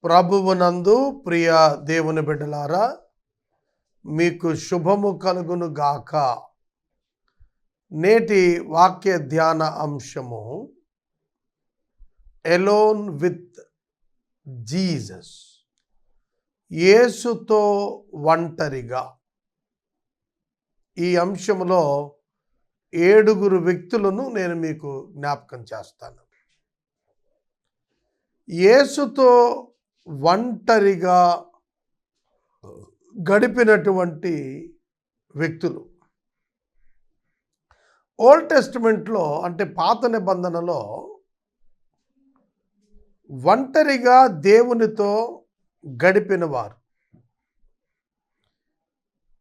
ప్రభువునందు ప్రియ దేవుని బిడ్డలారా, మీకు శుభము కలుగును గాక. నేటి వాక్య ధ్యాన అంశము ఎలోన్ విత్ జీసస్, యేసుతో ఒంటరిగా. ఈ అంశంలో 7 వ్యక్తులను నేను మీకు జ్ఞాపకం చేస్తాను. యేసుతో ఒంటరిగా గడిపినటువంటి వ్యక్తులు. ఓల్డ్ టెస్టిమెంట్లో అంటే పాత నిబంధనలో ఒంటరిగా దేవునితో గడిపిన వారు.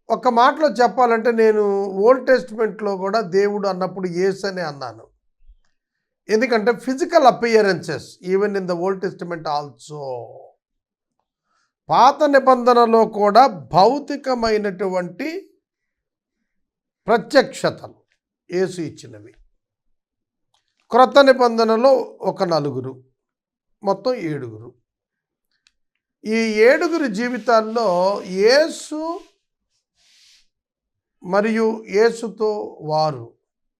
ఒక మాటలో చెప్పాలంటే నేను ఓల్డ్ టెస్టిమెంట్లో కూడా దేవుడు అన్నప్పుడు యేసు అని అన్నాను. ఎందుకంటే physical appearances even in the old testament also, పాత నిబంధనలో కూడా భౌతికమైనటువంటి ప్రత్యక్షతలు యేసు ఇచ్చినవి. క్రొత్త నిబంధనలో ఒక 4, మొత్తం 7. ఈ 7 జీవితాల్లో యేసు మరియు యేసుతో వారు,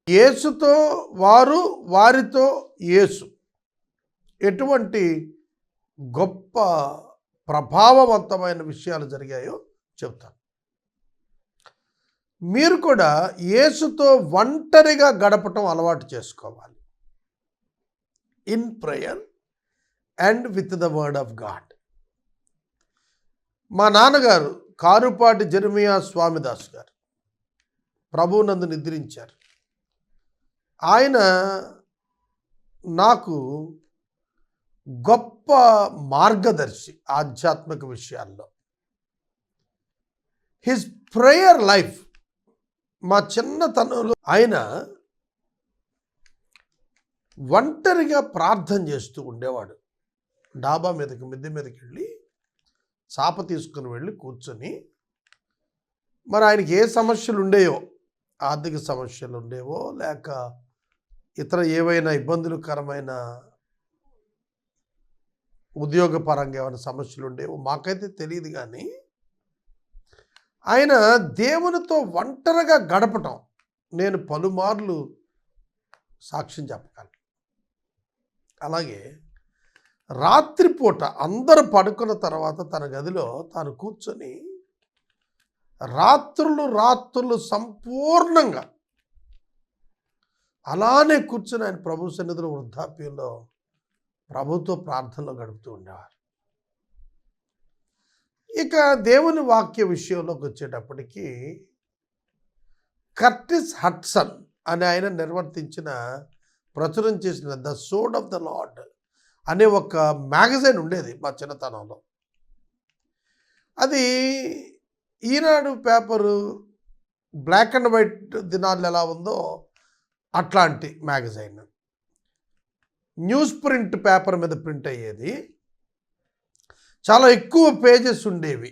యేసుతో వారు, వారితో యేసు ఎటువంటి గొప్ప ప్రభావవంతమైన విషయాలు జరిగాయో చెప్తాను. మీరు కూడా యేసుతో ఒంటరిగా గడపటం అలవాటు చేసుకోవాలి. In prayer and with the word of God. మా నాన్నగారు కారుపాటి జెరమియా స్వామిదాస్ గారు ప్రభువునందు నిద్రించారు. ఆయన నాకు గొప్ప మార్గదర్శి ఆధ్యాత్మిక విషయాల్లో. హిస్ ప్రేయర్ లైఫ్, మా చిన్నతనంలో ఆయన ఒంటరిగా ప్రార్థన చేస్తూ ఉండేవాడు. డాబా మీదకి, మిద్దె మీదకి వెళ్ళి చాప తీసుకుని వెళ్ళి కూర్చొని, మరి ఆయనకి ఏ సమస్యలు ఉండేవో, ఆర్థిక సమస్యలు ఉండేవో లేక ఇతర ఏవైనా ఇబ్బందులకరమైన ఉద్యోగపరంగా ఏమైనా సమస్యలు ఉండేవో మాకైతే తెలియదు, కానీ ఆయన దేవునితో ఒంటరిగా గడపటం నేను పలుమార్లు సాక్ష్యం చెప్పగలను. అలాగే రాత్రిపూట అందరూ పడుకున్న తర్వాత తన గదిలో తాను కూర్చొని రాత్రులు సంపూర్ణంగా అలానే కూర్చొని ఆయన ప్రభు సన్నిధిలో వృద్ధాప్యంలో ప్రభుతో ప్రార్థనలో గడుపుతూ ఉండేవారు. ఇక దేవుని వాక్య విషయంలోకి వచ్చేటప్పటికి కర్టిస్ హడ్సన్ అని ఆయన ప్రచురం చేసిన the sword of the lord అనే ఒక మ్యాగజైన్ ఉండేది మా చిన్నతనంలో. అది ఈనాడు పేపరు బ్లాక్ అండ్ వైట్ దినాలు ఎలా ఉందో అట్లాంటి మ్యాగజైన్. న్యూస్ ప్రింట్ పేపర్ మీద ప్రింట్ అయ్యేది. చాలా ఎక్కువ పేజెస్ ఉండేవి.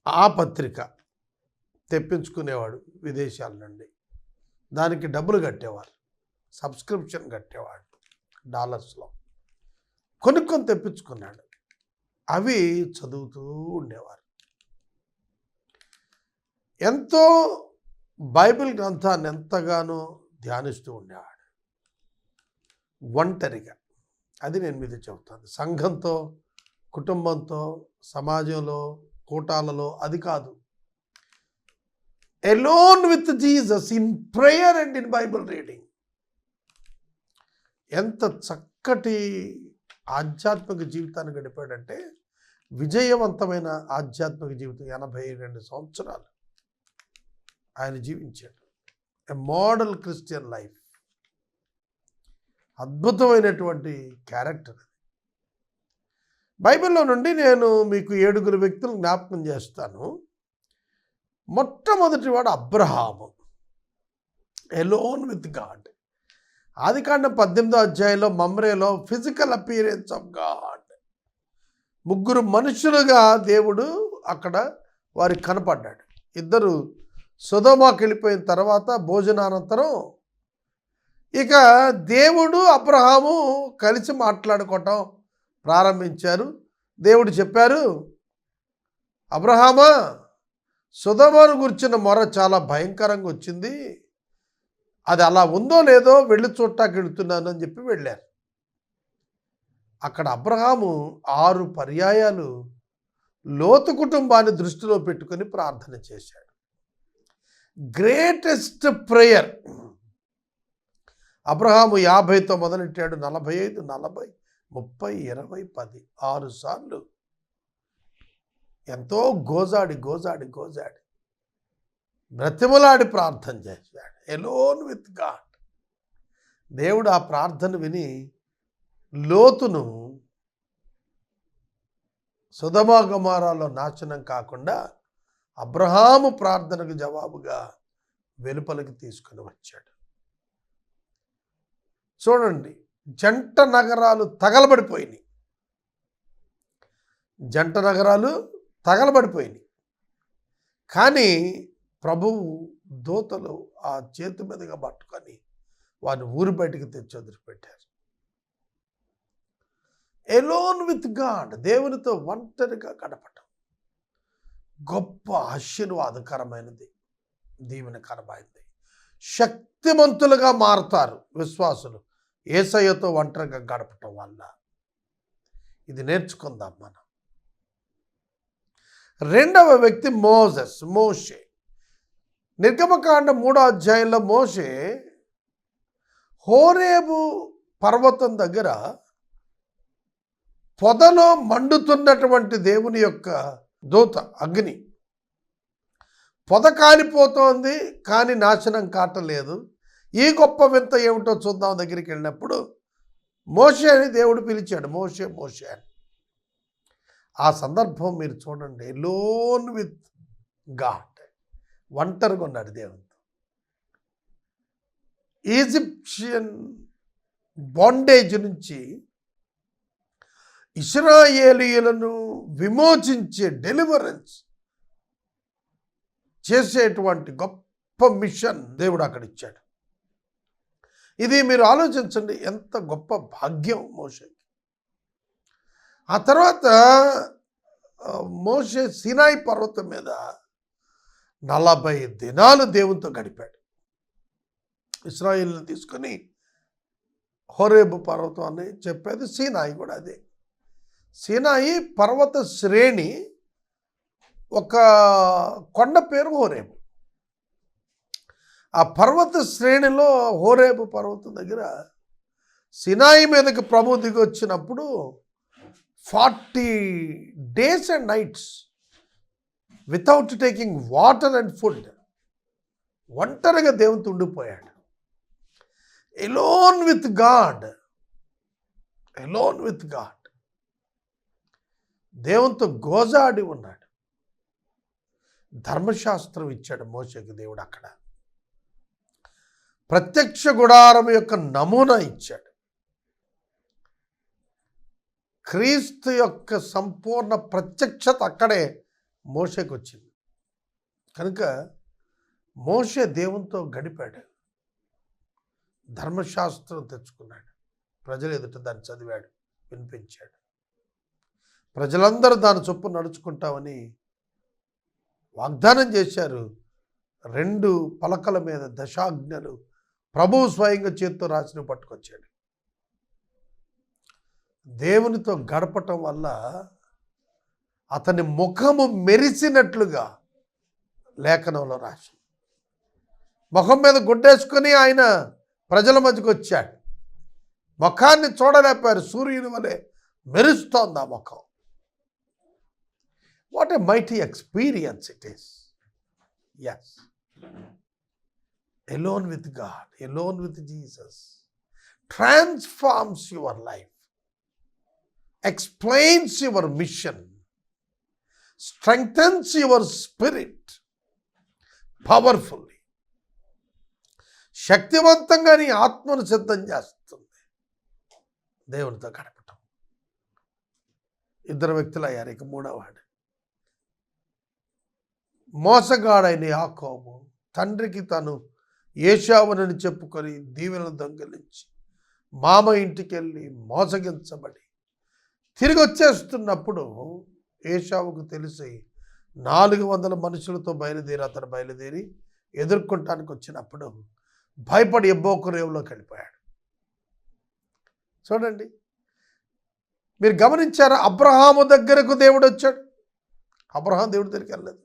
ఆ పత్రిక తెప్పించుకునేవాడు విదేశాల నుండి. దానికి డబ్బులు కట్టేవారు, సబ్స్క్రిప్షన్ కట్టేవాడు డాలర్స్లో. కొనుక్కొని తెప్పించుకున్నాడు. అవి చదువుతూ ఉండేవారు. ఎంతో బైబిల్ గ్రంథాన్ని ఎంతగానో ధ్యానిస్తూ ఉండేవాడు ఒంటరిగా. అది నేను మీద చెబుతాను. సంఘంతో, కుటుంబంతో, సమాజంలో, కూటాలలో అది కాదు. Alone with Jesus in prayer and in Bible reading. ఎంత చక్కటి ఆధ్యాత్మిక జీవితాన్ని గడిపాడంటే, విజయవంతమైన ఆధ్యాత్మిక జీవితం. 82 సంవత్సరాలు ఆయన జీవించాడు. A model Christian life. అద్భుతమైనటువంటి క్యారెక్టర్. బైబిల్లో నుండి నేను మీకు 7 వ్యక్తులు జ్ఞాపకం చేస్తాను. మొట్టమొదటి వాడు అబ్రహాము, ఎలోన్ విత్ గాడ్. ఆదికాండం 18వ అధ్యాయంలో మమ్రేలో ఫిజికల్ అపియరెన్స్ ఆఫ్ గాడ్. 3 మనుషులుగా దేవుడు అక్కడ వారికి కనపడ్డాడు. 2 సొదొమకి వెళ్ళిపోయిన తర్వాత భోజనానంతరం ఇక దేవుడు అబ్రహాము కలిసి మాట్లాడుకోవటం, ప్రారంభించారు. దేవుడు చెప్పారు, అబ్రహామా, సొదొమను గురించిన మొర చాలా భయంకరంగా వచ్చింది, అది అలా ఉందో లేదో వెళ్ళి చూడటానికి వెళుతున్నాను అని చెప్పి వెళ్ళారు. అక్కడ అబ్రహాము 6 పర్యాయాలు లోతు కుటుంబాన్ని దృష్టిలో పెట్టుకొని ప్రార్థన చేశాడు. Greatest prayer. అబ్రహాము 50తో మొదలెట్టాడు, 45, 40, 30, 20, 10 6 సార్లు ఎంతో గోజాడి బ్రతిమలాడి ప్రార్థన చేశాడు. Alone with God. దేవుడు ఆ ప్రార్థన విని లోతును సొదొమ గొమొర్రాలో నాశనం కాకుండా అబ్రహాము ప్రార్థనకు జవాబుగా వెలుపలికి తీసుకుని వచ్చాడు. చూడండి, జంట నగరాలు తగలబడిపోయినాయి. కానీ ప్రభువు దూతలు ఆ చేతి మీదుగా పట్టుకొని వారిని ఊరి బయటికి తెచ్చి వదిలిపెట్టారు. Alone with God. దేవునితో ఒంటరిగా గడపటం గొప్ప ఆశీర్వాదకరమైనది, దీవెనకరమైనది. శక్తిమంతులుగా మారుతారు విశ్వాసులు యేసయ్యతో ఒంటరిగా గడపటం వల్ల. ఇది నేర్చుకుందాం మనం. రెండవ వ్యక్తి మోషే. నిర్గమకాండ 3వ అధ్యాయంలో మోషే హోరేబు పర్వతం దగ్గర పొదలో మండుతున్నటువంటి దేవుని యొక్క దూత అగ్ని, పొద కాలిపోతోంది కానీ నాశనం కాటలేదు. ఈ గొప్ప వింత ఏమిటో చూద్దాం దగ్గరికి వెళ్ళినప్పుడు మోషే అని దేవుడు పిలిచాడు, మోషే అని. ఆ సందర్భం మీరు చూడండి. Alone with God. ఒంటరిగా ఉన్నాడు దేవునితో. ఈజిప్షియన్ బాండేజ్ నుంచి ఇశ్రాయేలీయులను విమోచించే, డెలివరెన్స్ చేసేటువంటి గొప్ప మిషన్ దేవుడు అక్కడ ఇచ్చాడు. ఇది మీరు ఆలోచించండి, ఎంత గొప్ప భాగ్యం మోషేకి. ఆ తర్వాత మోషే సీనాయి పర్వతం మీద 40 దినాలు దేవునితో గడిపాడు. ఇశ్రాయేలును తీసుకొని హోరేబు పర్వతం అని చెప్పేది, సీనాయి కూడా అదే. సీనాయి పర్వత శ్రేణి, ఒక కొండ పేరు హోరేబు. ఆ పర్వత శ్రేణిలో హోరేబు పర్వతం దగ్గర సీనాయి మీదకి ప్రభు దిగి వచ్చినప్పుడు 40 days and nights without taking water and food ఒంటరిగా దేవునితో ఉండిపోయాడు. Alone with God. దేవునితో గోజాడి ఉన్నాడు. ధర్మశాస్త్రం ఇచ్చాడు మోషేకి దేవుడు. అక్కడ ప్రత్యక్ష గుడారం యొక్క నమూనా ఇచ్చాడు. క్రీస్తు యొక్క సంపూర్ణ ప్రత్యక్షత అక్కడే మోషేకి వచ్చింది. కనుక మోషే దేవునితో గడిపాడు, ధర్మశాస్త్రం తెచ్చుకున్నాడు, ప్రజల ఎదుట దాన్ని చదివాడు, వినిపించాడు. ప్రజలందరూ దాని చొప్పున నడుచుకుంటామని వాగ్దానం చేశారు. 2 పలకల మీద దశాజ్ఞలు ప్రభువు స్వయంగా చేత్తో రాసినవి పట్టుకొచ్చాడు. దేవునితో గడపటం వల్ల అతని ముఖము మెరిసినట్లుగా లేఖనంలో రాసి, ముఖం మీద గుడ్డేసుకొని ఆయన ప్రజల మధ్యకు వచ్చాడు. ముఖాన్ని చూడలేపారు, సూర్యుని వలె మెరుస్తోంది ఆ ముఖం. What a mighty experience it is. Yes, alone with God, alone with Jesus transforms your life, explains your mission, strengthens your spirit powerfully. శక్తివంతంగా నీ ఆత్మను సిద్ధం చేస్తుంది దేవునితో గడపటం. 2 వ్యక్తులు అయ్యారు. ఇక 3వ వాడు మోసగాడైన యాకోబు. తండ్రికి తను ఏశావునని చెప్పుకొని దీవెనలు దొంగిలించి మామ ఇంటికి వెళ్ళి మోసగించబడి తిరిగి వచ్చేస్తున్నప్పుడు ఏశావుకు తెలిసి 400 మనుషులతో బయలుదేరి ఎదుర్కొంటానికి వచ్చినప్పుడు భయపడి ఎబ్బోకు రేవులోకి వెళ్ళిపోయాడు. చూడండి, మీరు గమనించారా? అబ్రహాము దగ్గరకు దేవుడు వచ్చాడు, అబ్రహాం దేవుడి దగ్గరికి వెళ్ళలేదు.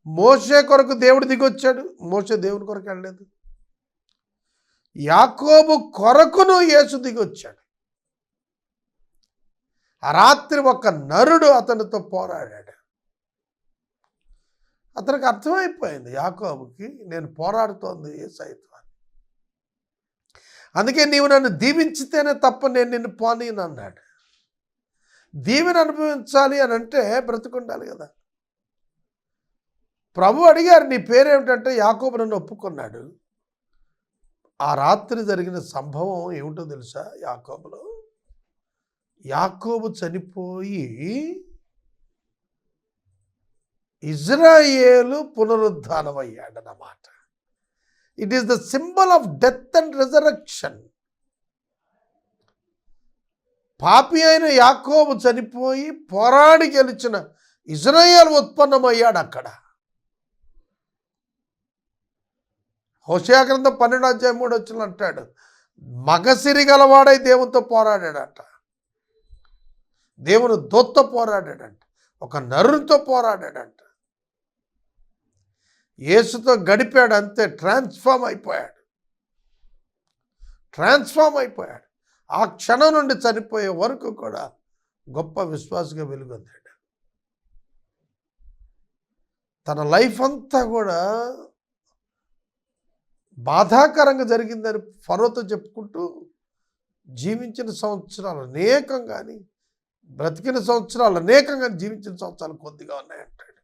మోషే కొరకు దేవుడు దిగొచ్చాడు, మోషే దేవుని కొరకు వెళ్ళలేదు. యాకోబు కొరకును యేసు దిగొచ్చాడు. ఆ రాత్రి ఒక నరుడు అతనితో పోరాడాడు. అతనికి అర్థమైపోయింది యాకోబుకి, నేను పోరాడుతోంది యేసయ్యతో అని. అందుకే నీవు నన్ను దీవించితేనే తప్ప నేను నిన్ను పోనీను అన్నాడు. దీవెన అనుభవించాలి అని అంటే బ్రతుకుండాలి కదా. ప్రభు అడిగారు, నీ పేరేమిటంటే యాకోబు నన్ను ఒప్పుకున్నాడు. ఆ రాత్రి జరిగిన సంభవం ఏమిటో తెలుసా? యాకోబు చనిపోయి ఇజ్రాయేలు పునరుద్ధానమయ్యాడన్నమాట. It is the symbol of death and resurrection. పాపి అయిన యాకోబు చనిపోయి పోరాడి గెలిచిన ఇజ్రాయేలు ఉత్పన్నమయ్యాడు అక్కడ. హోషేయ గ్రంథం 12:3 అంటాడు, మగసిరి గలవాడై దేవునితో పోరాడాడట, దేవుని దూతతో పోరాడాడంట, ఒక నరునితో పోరాడాడంట. యేసుతో గడిపాడు, అంతే ట్రాన్స్ఫార్మ్ అయిపోయాడు. ఆ క్షణం నుండి చనిపోయే వరకు కూడా గొప్ప విశ్వాసగా వెలుగొందాడు. తన లైఫ్ అంతా కూడా బాధాకరంగా జరిగిందని ఫరోతో చెప్పుకుంటూ జీవించిన సంవత్సరాలు అనేకం, కానీ బ్రతికిన సంవత్సరాలు అనేకం, కానీ జీవించిన సంవత్సరాలు కొద్దిగా ఉన్నాయంటాడు.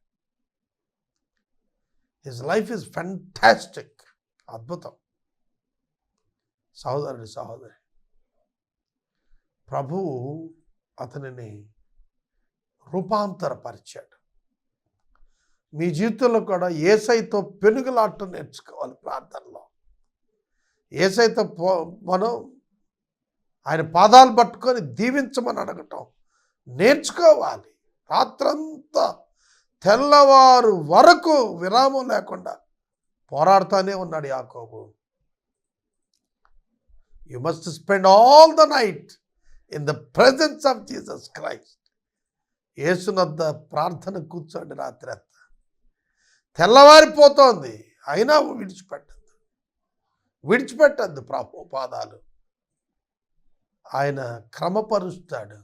హిస్ లైఫ్ ఈజ్ ఫ్యాంటాస్టిక్, అద్భుతం. సహోదరి, ప్రభువు అతనిని రూపాంతరపరిచాడు. మీ జీవితంలో కూడా యేసయ్యతో పెనుగులాట నేర్చుకోవాలి. ప్రార్థనలో యేసయ్యతో మనం ఆయన పాదాలు పట్టుకొని దీవించమని అడగటం నేర్చుకోవాలి. రాత్రంతా తెల్లవారు వరకు విరామం లేకుండా పోరాడుతూనే ఉన్నాడు యాకోబు. You must spend all the night in the presence of Jesus Christ. యేసునద్ద ప్రార్థన కూర్చోండి రాత్రి అంతా. తెల్లవారిపోతోంది అయినా విడిచిపెట్టద్దు ప్రభు పాదాలు. ఆయన క్రమపరుస్తాడు,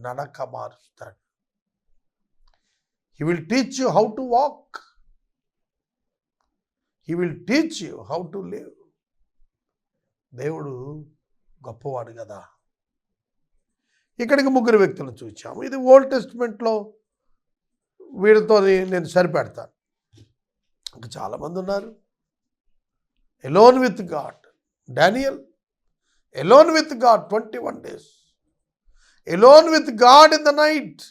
నడక మారుస్తాడు. He will teach you how to walk, he will teach you how to live. దేవుడు గొప్పవాడు కదా. ఇక్కడికి 3 వ్యక్తులను చూచాము. ఇది ఓల్డ్ టెస్ట్మెంట్లో, వీళ్ళతో నేను సరిపెడతాను. ఇంకా చాలామంది ఉన్నారు. Alone with God, Daniel alone with God 21 days, alone with God in the night.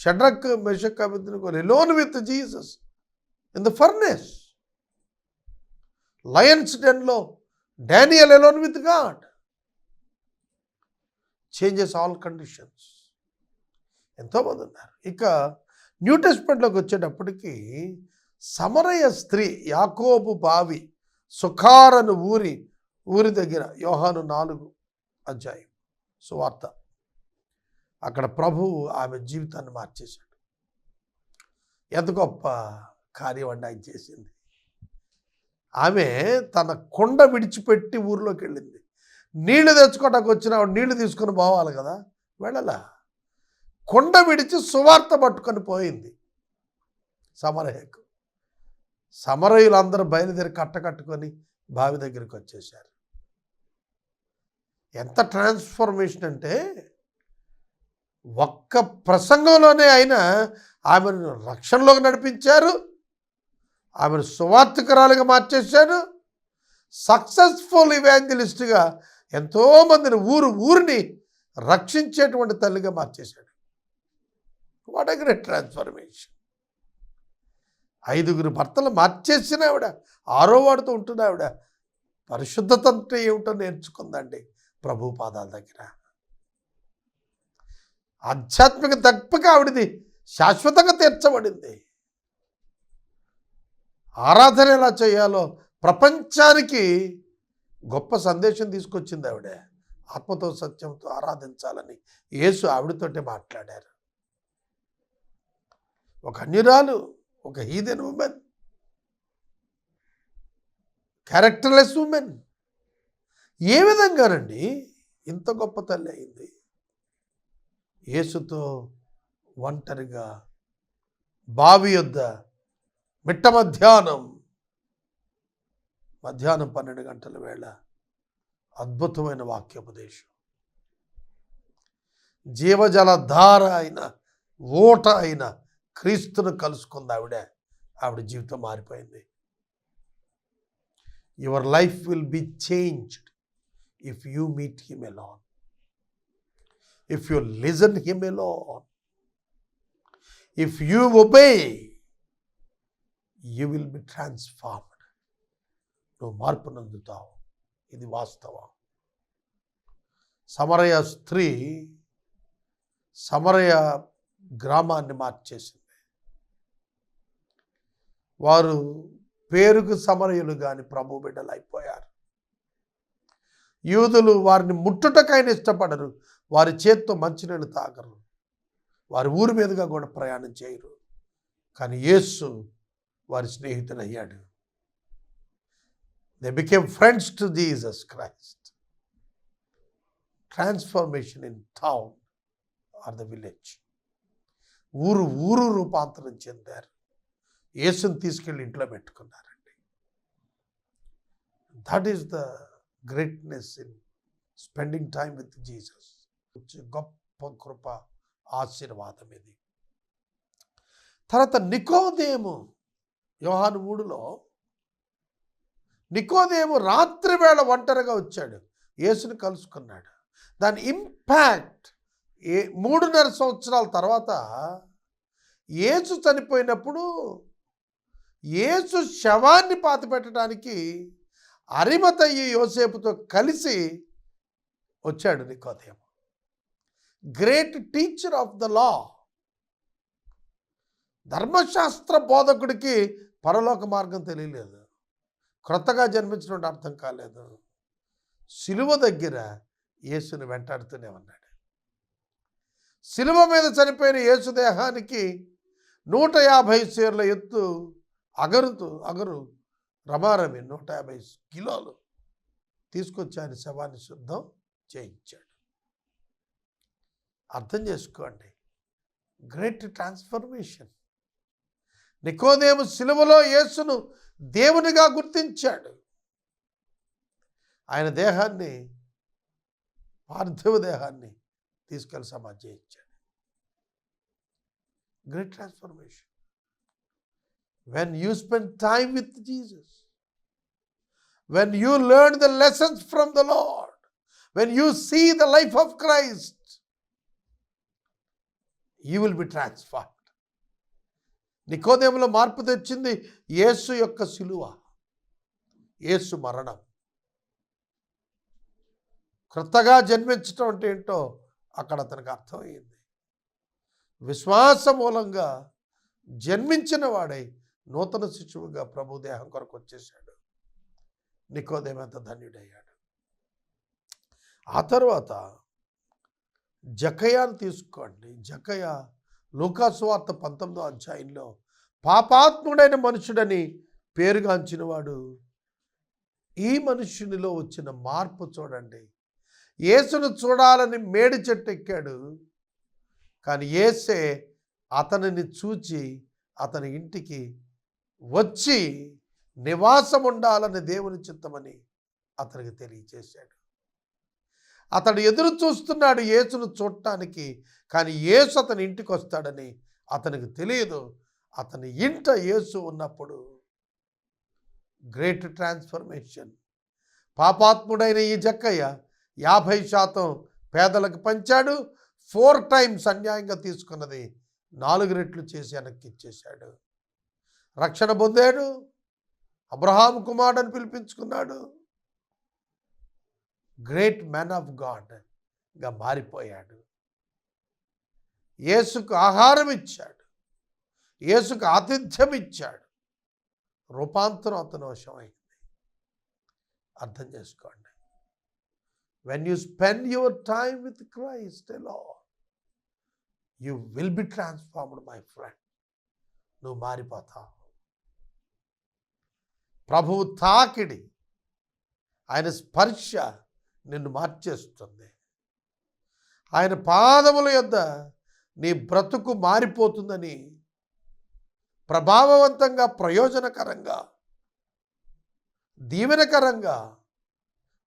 Shadrach, Meshach, Abednego alone with Jesus in the furnace. Lions డెన్లో Daniel alone with God. Changes all conditions. ఎంతోమంది ఉన్నారు. ఇక new టెస్ట్మెంట్లోకి వచ్చేటప్పటికి సమరయ స్త్రీ యాకోబు బావి సుఖారను ఊరి దగ్గర, యోహాను 4 సువార్త, అక్కడ ప్రభువు ఆమె జీవితాన్ని మార్చేశాడు. ఎంత గొప్ప కార్యం అండి ఆయన చేసింది. ఆమె తన కొండ విడిచిపెట్టి ఊరిలోకి వెళ్ళింది. నీళ్లు తెచ్చుకోవడానికి వచ్చిన ఆవిడ నీళ్లు తీసుకొని పోవాలి కదా, వెళ్ళలా. కొండ విడిచి సువార్త పట్టుకొని పోయింది సమరయకు. సమరయులందరూ బయలుదేరి కట్టుకొని బావి దగ్గరికి వచ్చేసారు. ఎంత ట్రాన్స్ఫర్మేషన్ అంటే, ఒక్క ప్రసంగంలోనే ఆయన ఆమెను రక్షణలోకి నడిపించారు, ఆమెను సువార్తికురాలుగా మార్చేశాడు, సక్సెస్ఫుల్ ఇవాంజలిస్ట్గా ఎంతోమందిని ఊరిని రక్షించేటువంటి తల్లిగా మార్చేశాడు. What a great transformation. 5 భర్తలు మార్చేసిన ఆవిడ 6వ వాడితో ఉంటున్న ఆవిడ పరిశుద్ధత అంటే ఏమిటో నేర్చుకుందండి. ప్రభు పాదాల దగ్గర. ఆధ్యాత్మిక దప్పిక ఆవిడది శాశ్వతంగా తీర్చబడింది. ఆరాధన ఎలా చేయాలో ప్రపంచానికి గొప్ప సందేశం తీసుకొచ్చింది ఆవిడే. ఆత్మతో సత్యంతో ఆరాధించాలని యేసు ఆవిడతోటే మాట్లాడారు. ఒక అన్యురాలు, ఒక హీదెన్ ఉమెన్, క్యారెక్టర్లెస్ ఉమెన్ ఏ విధంగానండి ఇంత గొప్ప తల్లి అయింది? యేసుతో ఒంటరిగా బావి యొద్ద మిట్ట మధ్యాహ్నం 12 గంటల వేళ అద్భుతమైన వాక్యోపదేశం. జీవజలధార అయిన ఓట అయిన క్రీస్తును కలుసుకుంది ఆవిడ జీవితం మారిపోయింది. Your life will be changed if you meet him alone, if you listen him alone, if you obey, you will be transformed. నువ్వు మార్పు నందుతావు. ఇది వాస్తవం. సమరయ స్త్రీ సమరయ గ్రామాన్ని మార్చేసింది. వారు పేరుకు సమరయులు కానీ ప్రభు బిడ్డలు అయిపోయారు. యూదులు వారిని ముట్టుటకైనా ఇష్టపడరు. వారి చేత్తో మంచినీళ్ళు తాగరు. వారి ఊరి మీదుగా కూడా ప్రయాణం చేయరు. కానీ యేసు వారి స్నేహితుడయ్యాడు. They became friends to Jesus Christ. Transformation in town or the village. ఊరు రూపాంతరం చెందారు. యేసుని తీసుకెళ్ళి ఇంట్లో పెట్టుకున్నారండి. That is the greatness in spending time with Jesus. గొప్ప కృప, ఆశీర్వాదం ఇది. తర్వాత నికోదేము, యోహాను 3లో నికోదేము రాత్రి వేళ ఒంటరిగా వచ్చాడు, యేసుని కలుసుకున్నాడు. దాని ఇంపాక్ట్ 3.5 సంవత్సరాల తర్వాత యేసు చనిపోయినప్పుడు యేసు శవాన్ని పాతిపెట్టడానికి అరిమతయి యోసేపుతో కలిసి వచ్చాడు నికోదేము. Great teacher of the law. ధర్మశాస్త్ర బోధకుడికి పరలోక మార్గం తెలియలేదు. క్రొత్తగా జన్మించినట్టు అర్థం కాలేదు. సిలువ దగ్గర యేసుని వెంటాడుతూనే ఉన్నాడు. సిలువ మీద చనిపోయిన యేసు దేహానికి 150 సేర్ల ఎత్తు అగరు రమారమి 150 కిలోలు తీసుకొచ్చి ఆయన శవాన్ని శుద్ధం చేయించాడు. అర్థం చేసుకోండి, గ్రేట్ ట్రాన్స్ఫర్మేషన్. నికోదేము సిలువలో యేసును దేవునిగా గుర్తించాడు. ఆయన దేహాన్ని, పార్థివ దేహాన్ని తీసుకెళ్ళి సమాధి చేయించాడు. Great transformation. When you spend time with Jesus, when you learn the lessons from the Lord, when you see the life of Christ, you will be transformed. నికోదేములో మార్పు తెచ్చింది యేసు యొక్క సిలువ, యేసు మరణం. క్రొత్తగా జన్మించటం అంటే ఏంటో అక్కడ అతనికి అర్థమయ్యింది. విశ్వాస మూలంగా జన్మించిన వాడై నూతన శిశువుగా ప్రభు దేహం కొరకు వచ్చేసాడు. నికోదేము ఎంత ధన్యుడయ్యాడు. ఆ తర్వాత జకయాను తీసుకోండి. జకయ లూకాసు వార్త 19వ అధ్యాయంలో పాపాత్ముడైన మనుషుడని పేరుగాంచిన వాడు. ఈ మనుష్యునిలో వచ్చిన మార్పు చూడండి. యేసును చూడాలని మేడి చెట్టు ఎక్కాడు, కానీ యేసే అతనిని చూచి అతని ఇంటికి వచ్చి నివాసం ఉండాలని దేవుని చిత్తమని అతనికి తెలియజేశాడు. అతడు ఎదురు చూస్తున్నాడు యేసును చూడటానికి, కానీ యేసు అతని ఇంటికి వస్తాడని అతనికి తెలియదు. అతని ఇంట యేసు ఉన్నప్పుడు గ్రేట్ ట్రాన్స్ఫర్మేషన్. పాపాత్ముడైన ఈ జక్కయ్య 50% పేదలకు పంచాడు. 4 times అన్యాయంగా తీసుకున్నది 4 రెట్లు చేసి వెనక్కి ఇచ్చేశాడు. రక్షణ పొందాడు. అబ్రహాము కుమారుడని పిలిపించుకున్నాడు. గ్రేట్ మ్యాన్ ఆఫ్ గాడ్గా మారిపోయాడు. యేసుకు ఆహారం ఇచ్చాడు, యేసుకు ఆతిథ్యం ఇచ్చాడు. రూపాంతరం అతను వశమైంది. అర్థం చేసుకోండి. When you spend your time with Christ alone, you will be transformed my friend. నువ్వు మారిపోతావు. ప్రభువు తాకిడి, ఆయన స్పర్శ నిన్ను మార్చేస్తుంది. ఆయన పాదముల యొద్ద నీ బ్రతుకు మారిపోతుందని, ప్రభావవంతంగా, ప్రయోజనకరంగా, దీవెనకరంగా,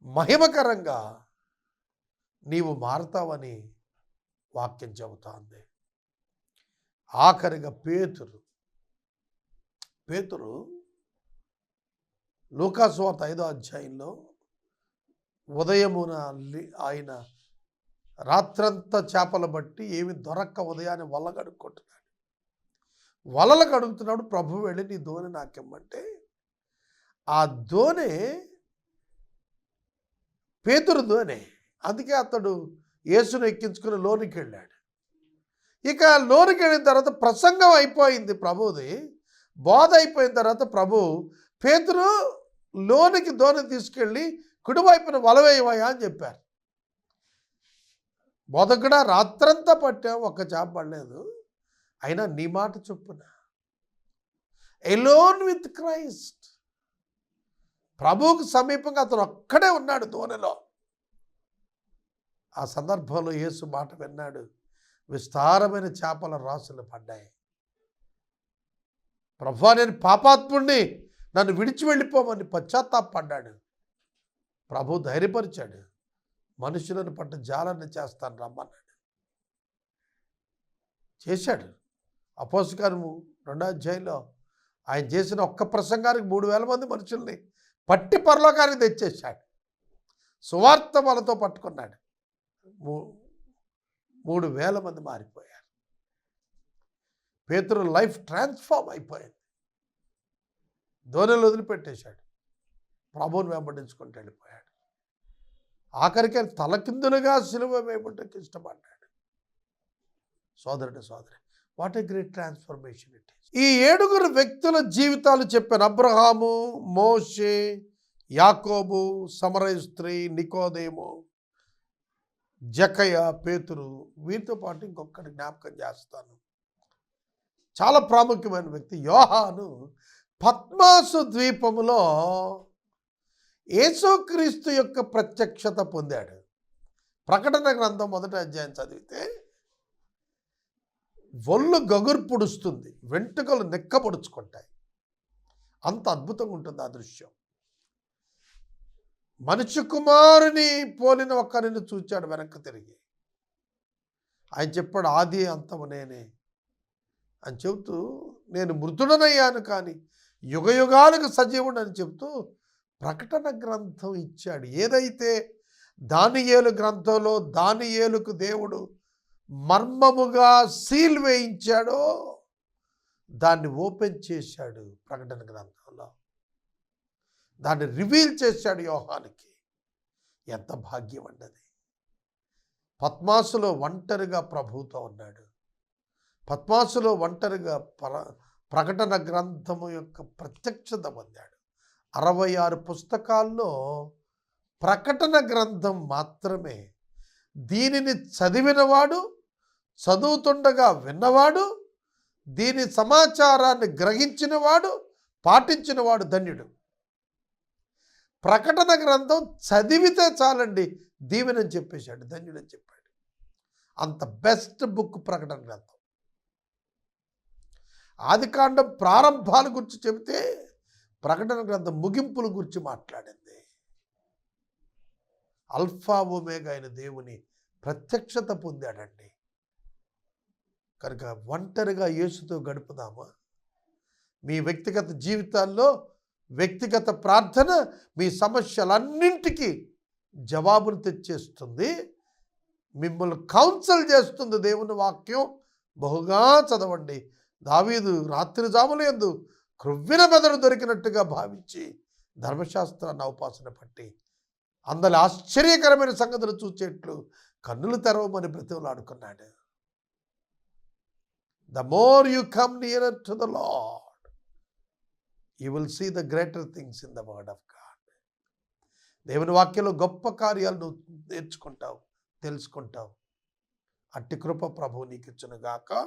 మహిమకరంగా నీవు మారతావని వాక్యం చెబుతోంది. ఆఖరిగా పేతురు లూకాసు వార్త 5వ అధ్యాయంలో ఉదయమున ఆయన రాత్రంతా చేపలు బట్టి ఏమి దొరక్క ఉదయాన్నే వల కడుక్కుంటున్నాడు. వలలు కడుగుతున్నాడు. ప్రభు వెళ్ళి నీ దోణి నాకిమ్మంటే ఆ దోణి పేతురు దోణి. అందుకే అతడు యేసును ఎక్కించుకుని లోనికి వెళ్ళాడు. ఇక లోనికి వెళ్ళిన తర్వాత ప్రసంగం అయిపోయింది, ప్రభుది బోధ అయిపోయిన తర్వాత ప్రభు పేతురు లోనికి దోణి తీసుకెళ్ళి కుడివైపున వలవేయవయ్యా అని చెప్పారు. మొదట రాత్రంతా పట్టాం, ఒక్క చేప పడలేదు. అయినా నీ మాట చొప్పున ఎలోన్ విత్ క్రైస్ట్, ప్రభువుకు సమీపంగా అతను ఒక్కడే ఉన్నాడు దోణిలో. ఆ సందర్భంలో యేసు మాట విన్నాడు. విస్తారమైన చేపల రాసులు పడ్డాయి. ప్రభువా, నేను పాపాత్ముడిని, నన్ను విడిచి వెళ్ళిపోమని పశ్చాత్తాపడ్డాడు. ప్రభు ధైర్యపరిచాడు. మనుషులను పట్ట జాలన చేస్తాను రమ్మన్నాడు. చేశాడు. అపోస్తలకార్యము 2వ అధ్యాయంలో ఆయన చేసిన ఒక్క ప్రసంగానికి 3,000 మంది మనుషుల్ని పట్టి పరలోకానికి తెచ్చేశాడు. సువార్త వాళ్ళతో పట్టుకున్నాడు. 3,000 మంది మారిపోయారు. పేతురు లైఫ్ ట్రాన్స్ఫార్మ్ అయిపోయింది. దోణిలో వదిలిపెట్టేశాడు. ప్రభువుని వెంబడించుకుంటూ వెళ్ళిపోయాడు. ఆఖరికి తలకిందులుగా సిలువ వేయబడటానికి ఇష్టపడ్డాడు. సోదరుడు, what a great transformation it is. ఈ 7 వ్యక్తుల జీవితాలు చెప్పాను. అబ్రహాము, మోషే, యాకోబు, సమరయ స్త్రీ, నికోదేము, జకయ, పేతురు. వీరితో పాటు ఇంకొకటి జ్ఞాపకం చేస్తాను. చాలా ప్రాముఖ్యమైన వ్యక్తి యోహాను. పద్మాసు ద్వీపములో యేసుక్రీస్తు యొక్క ప్రత్యక్షత పొందాడు. ప్రకటన గ్రంథం 1వ అధ్యాయం చదివితే ఒళ్ళు గగురు పొడుస్తుంది, వెంట్రుకలు నెక్కపొడుచుకుంటాయి. అంత అద్భుతంగా ఉంటుంది ఆ దృశ్యం. మనుష్య కుమారుని పోలిన ఒక్కరిని చూచాడు వెనక్కి తిరిగి. ఆయన చెప్పాడు, ఆది అంతము నేనే అని చెబుతూ, నేను మృతుడనయ్యాను కానీ యుగయుగాలకు సజీవుడు అని చెబుతూ ప్రకటన గ్రంథం ఇచ్చాడు. ఏదైతే దానియేలు గ్రంథంలో దానియేలుకు దేవుడు మర్మముగా సీల్ వేయించాడో దాన్ని ఓపెన్ చేశాడు ప్రకటన గ్రంథంలో. దాన్ని రివీల్ చేశాడు యోహానికి. ఎంత భాగ్యం అన్నది. పద్మాసులో ఒంటరిగా ప్రభువుతో ఉన్నాడు. పద్మాసులో ఒంటరిగా ప్రకటన గ్రంథము యొక్క ప్రత్యక్షత పొందాడు. 66 పుస్తకాల్లో ప్రకటన గ్రంథం మాత్రమే. దీనిని చదివినవాడు, చదువుతుండగా విన్నవాడు, దీని సమాచారాన్ని గ్రహించినవాడు, పాటించినవాడు ధన్యుడు. ప్రకటన గ్రంథం చదివితే చాలండి దీవెనని చెప్పేశాడు, ధన్యుడని చెప్పాడు. అంత బెస్ట్ బుక్ ప్రకటన గ్రంథం. ఆదికాండం ప్రారంభాల గురించి చెబితే ప్రకటన గ్రంథం ముగింపుల గురించి మాట్లాడింది. అల్ఫా ఒమేగా అయిన దేవుని ప్రత్యక్షత పొందాడండి. కనుక ఒంటరిగా యేసుతో గడుపుదామా? మీ వ్యక్తిగత జీవితాల్లో వ్యక్తిగత ప్రార్థన మీ సమస్యలన్నింటికీ జవాబును తెచ్చేస్తుంది. మిమ్మల్ని కౌన్సిల్ చేస్తుంది దేవుని వాక్యం. బహుగా చదవండి. దావీదు రాత్రి జాములందు క్రొవ్విన మెదడు దొరికినట్టుగా భావించి ధర్మశాస్త్రాన్ని ఉపాసన పట్టి అందరి ఆశ్చర్యకరమైన సంగతులు చూచేట్లు కన్నులు తెరవమని బ్రతిమలాడుకున్నాడు. The more you come nearer to the Lord, you will see the greater things in the word of God. దేవుని వాక్యంలో గొప్ప కార్యాలు నువ్వు నేర్చుకుంటావు, తెలుసుకుంటావు. అట్టి కృప ప్రభువు నీకు ఇచ్చును గాక.